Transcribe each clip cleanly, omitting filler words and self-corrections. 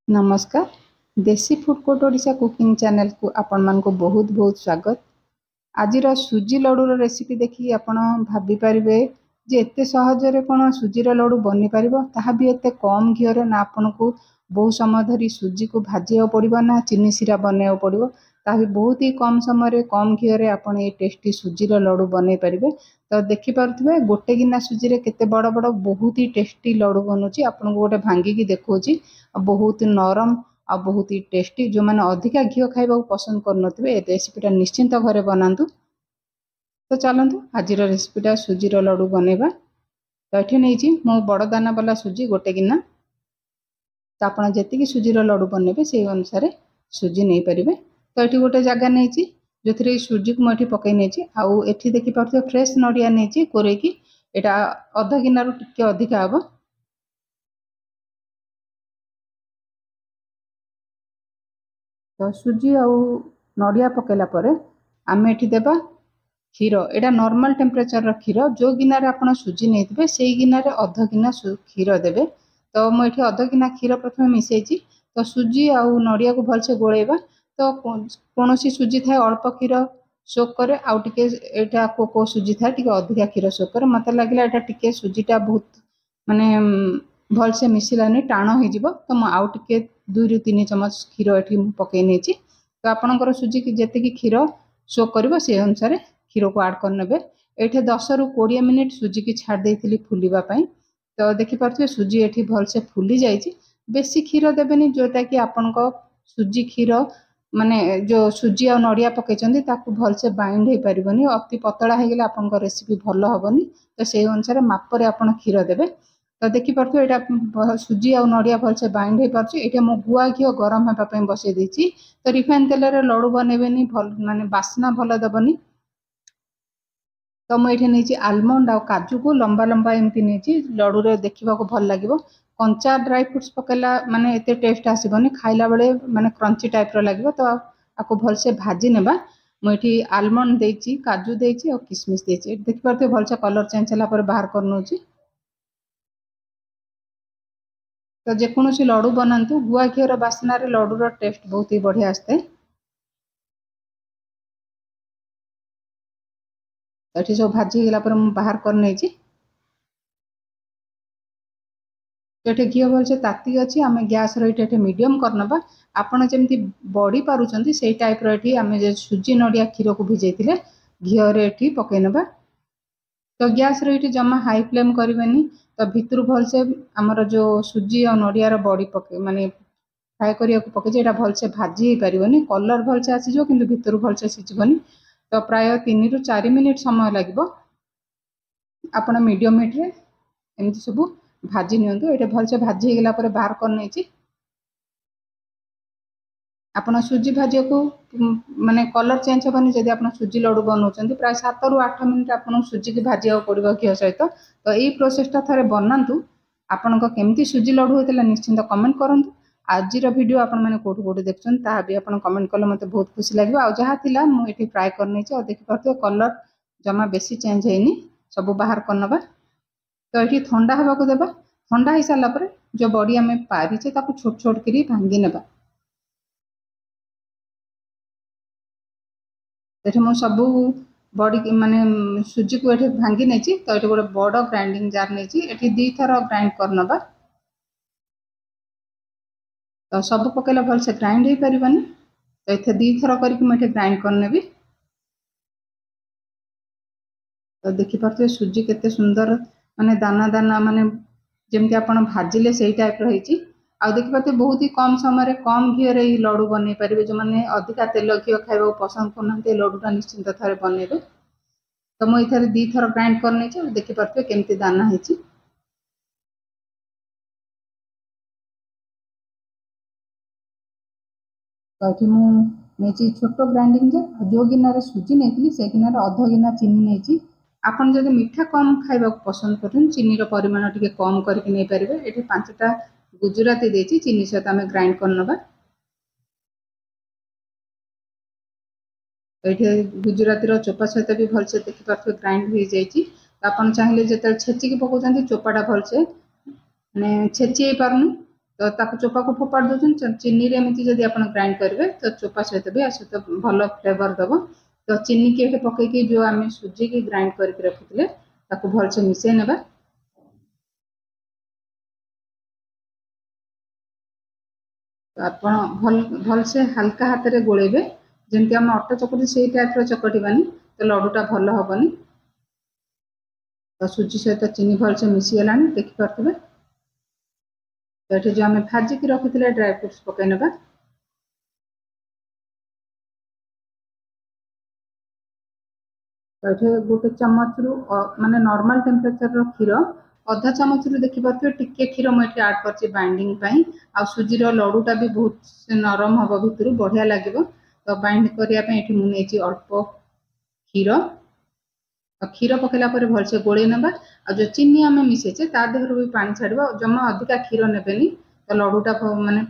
नमस्कार। देसी food court Odisha cooking channel को आपण मान को बहुत बहुत स्वागत। आज सुजी लड्डूर रेसिपी देखिए आपण भाभी पारे जे एते सहजरे कौन सुजीर लड्डू बनी पार ताहा भी एते कम घीरे ना आपण को बहुत समय धरी सुजी को भाजा पड़ो ना चीनी सिरा बनवा पड़ो ता भी बहुत ही कम समय कम घीरे आपण ये टेस्टी सुजीर लड्डू बन पारे। तो देखिपे गोटे गिना सुजी रे केते बड़ बड़ बहुत ही टेस्टी लड्डू बनूची आपन को गोटे भांगिकी देखौची बहुत नरम आ बहुत ही टेस्टी जो मैंने अधिका घी खाइबा पसंद करनथिबे ए रेसिपीटा निश्चिंत घरे बनातु। तो चलतु आज रेसिपीटा सुजीर लड्डू बनैबा। तो ये नहीं मो बड़ दाना वाला सुजी गोटे गिना तो आप जी सुजीर लड्डू बनइबे से अनुसार सुजी नहीं पारे। तो ये गोटे जगह नहीं जो थी सुजी को मुझे पकई नहीं आउ एठी देखि पार्थिबे फ्रेश नड़िया नहीं कोरेकी एटा अध गिनारू टिके अधिका हम। तो सुजी आउ नड़िया पकेला परे आमे एठी देबा क्षीर। एटा नॉर्मल टेम्परेचर क्षीर जो गिनारे आप सुजी नहीं से गिनारे अध गिना क्षीर देवे। तो मुझे अध गिना क्षीर प्रथम मिसई तो सुजी आउ नड़िया को भलसे गोलेबा। तो कौन सुजी थाए अल्प क्षीर सोक करे आउ टिके एटा को सुजी थाए टिके अधिका क्षीर सोक करे मत लगे एटा टिके सुजीटा बहुत माने भलसे मिसलानी टाण हो। तो मुझे आउ टिके 2 ରୁ 3 चमच क्षीर ये पकई नहीं। तो आपणकर सुजी की जी क्षीर सोक कर से अनुसार क्षीर को आड करने। ये 10 ରୁ 20 मिनिट सुजी की छाड़ देती फुलवाई। तो देखिपे सुजी ये भलसे फुली जाइए। बेसी क्षीर देवेनि जोटा कि आपण सुजी क्षीर माने जो सुजी आ नड़िया पकई भलसे बाइंड हो पारनी अति पतला हो गले आपण रेसिपी भल हेनी। तो से अनुसार मापरे आप क्षीर देवे। तो देखिपे यहाँ सुजी आ नड़िया भलसे बाइंड हो पार्टी ये मो गुआ घी गरम होगापी बसई देती। तो रिफाइन तेल लड्डू बनइबेनि भल माने बास्ना भल दबनी। तो मुझे नहीं आलमंड आ काजू को लंबा लंबा एमती नहीं लड्डू देखा भल लगे। कंचा ड्राई फ्रुट्स पकेला माने एते टेस्ट आसबनी खाइला बेले माने क्रंची टाइप रो लगे। तो आपको भलसे भाजी नेबा। मुझे आलमंड देची काजू देची और किशमिश देची देखिपे भलसे कलर चेंज होला बाहर कर नौची। तो जेकोसी लड्डू बनातु गुआ घीर बास्ना लड्डूर टेस्ट बहुत ही बढ़िया आसते। ये सब भाजी गला बाहर कर नहीं। तो ये घी भलसे ताती अच्छी आम गैस रही मीडियम करनबा आपण जमी बड़ी पार्टी से टाइप रही आम सुजी नड़िया क्षीर को भिजई घीरे ये पकई नबा। तो गैस रही जमा हाई फ्लेम करें। तो भितर भलसे आमर जो सुजी और नड़ियार बड़ी पके माने फ्राए करिया पकई भलसे भाजी हो पारनी कलर भलसे आसीज कि भितर भलसे सीझबनी। तो प्राय 3 ରୁ 4 मिनिट समय लगे आपण मीडियम हीट रे एमती सब भाजी नियंतु। ये भलसे भाजी होगा बाहर कर नहीं। आपण सुजी भाजी को माने कलर चेंज हेनी जब आप सुजी लड्डू बनाऊँ प्राय 7 ରୁ 8 मिनिट आपको सुजी की भाजा पड़ो घी सहित। तो यही प्रोसेसटा थे बनातु आपण केमती सुजी लड्डू होता निश्चिंत कमेंट करूँ। आज वीडियो आपण मैंने कौटू कौटू देखुं ता भी आप कमेंट कले मत बहुत खुशी लगे। आ जहाँ थी मुझे फ्राए कर नहीं देखिपे कलर जमा बेसी चेंज होनी सब बाहर करनबा। तो ये ठंडा हवा को देबा। ठंडा हो सारापर जो बड़ी आम पारिचे छोट छोट करी भांगी नेबा। ये मुझे सब बड़ी माने सुजी को ये भांगी नहीं। तो ये गोटे बड़ ग्राइंडिंग जार नहीं ये 2 थर ग्राइंड करनबा। तो सब पकेला भलसे ग्राइंड हो पारनी। तो ये 2 थर करके ग्राइंड करनेबी। तो देखिपे सुजी केते सुंदर माने दाना दाना माने जमती आप भाजिले से टाइप रही। आ देखिपे बहुत ही कम समय कम घीरे लड्डू बनई पारे जो मैंने अधिका तेल घी खावा पसंद करना लड्डूटा निश्चिंत थे बनइबे। तो मुझे 2 थर ग्राइंड कर नहीं देखिपे केमती दाना है। तो ये मुझे छोट ग्राइंडिंग जार जो गिनारे सुजी नहीं से गिनारे अध गिना चीनी नहीं। आपन जब मीठा कम खाइबा पसंद करें चीनी परिमाण टिके कम करके नहीं पारे। ये 5टा गुजराती देची चीनी सहित आम ग्राइंड करनबा। ये गुजराती चोपा सहित भी भलसे देखिपे ग्राइंड हो जाइए। आप चाहिए जो छेचिकी पकाउछन्ति चोपाटा भलसे माने छेची पारुनी तो ताको चोपा को फोपाड़ दउछन चीनी रे एमती जदी आपण ग्राइंड करबे तो चोपा सहित भी आसे तो भलो फ्लेवर दबो। तो चीनी के एठे पकै कि जो आमे सुजी की ग्राइंड करके रखितले ताको भल से मिसै नेबा। तो आपण भल से हल्का हाथ रे गोळेबे जेमती हम अटा चकटी सेही टाइप रो चकटिबानी तो लडुटा भल हबनी। तो सुजी सहित चीनी भल से मिसी गलानी देखि पारथबे। तो एठे जो आमे भाजी की रखितले ड्राई फ्रूट्स पकै नेबा। तो एठे गोटे चम्मच रु माने नॉर्मल टेम्परेचर रो खीर अधा चम्मच रु देखि पारथबे टिके खीर म एठे ऐड करछि बाइंडिंग पई। आ सुजी रो लडुटा भी बहुत नरम हबो भितरु बढ़िया लागिबो। तो बाइंड करिया पई एठे मु नेछि अल्प खीर। क्षीर पकेला पर भल से गोले नेबा। आ जो चीनी आमे मिसेचे ता देहरु भी पानी छाड़बा जमा अधिका क्षीर नेबेनी तो लडुटा माने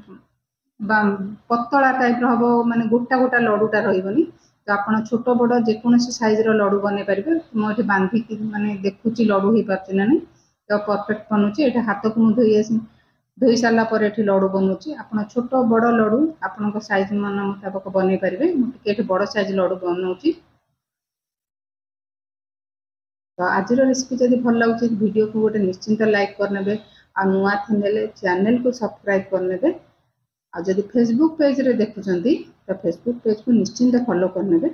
पतला टाइप रो हबो माने गोटा गोटा लडुटा रहिबनी। तो आपण छोट बड़ जेकोनसी साइज रो लडु बने पारिबे। मो एठी बांधी कि माने देखुची लडु हे पारछि ना नै तो परफेक्ट बनुची। एठी हाथ को मु धोई सारला पर एठी लडु बनुची। आपण छोट बड़ लडु आपनक साइज मन मुताबिक बने पारिबे। मु एठी बड़ साइज लडु बनौची। तो आज रेसिपी जब भल लगे वीडियो को गोटे निश्चिंत लाइक करने आ नुआ चैनल को सब्सक्राइब करने। आ जदि फेसबुक पेज रे देखुचंती तो फेसबुक पेज को निश्चिंत फॉलो करने।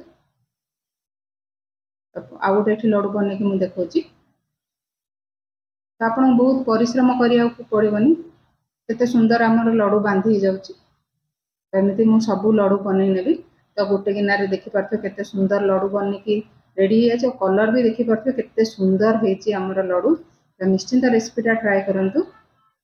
आ गोटे एठी लडु बने कि मु देखौची। तो आपण बहुत परिश्रम करिया को पड़िबनी केते सुंदर हमर लडु बांधी जाउची। एमिति मु सब लडु बनै नेबी। तो गोटे गिनारे देखि पारथो केते सुंदर लडु बने कि रेडी है। कलर भी देखि पारथो केते सुंदर हेची हमर लडु। तो निश्चिंत रेसिपीटा ट्राई करंतु।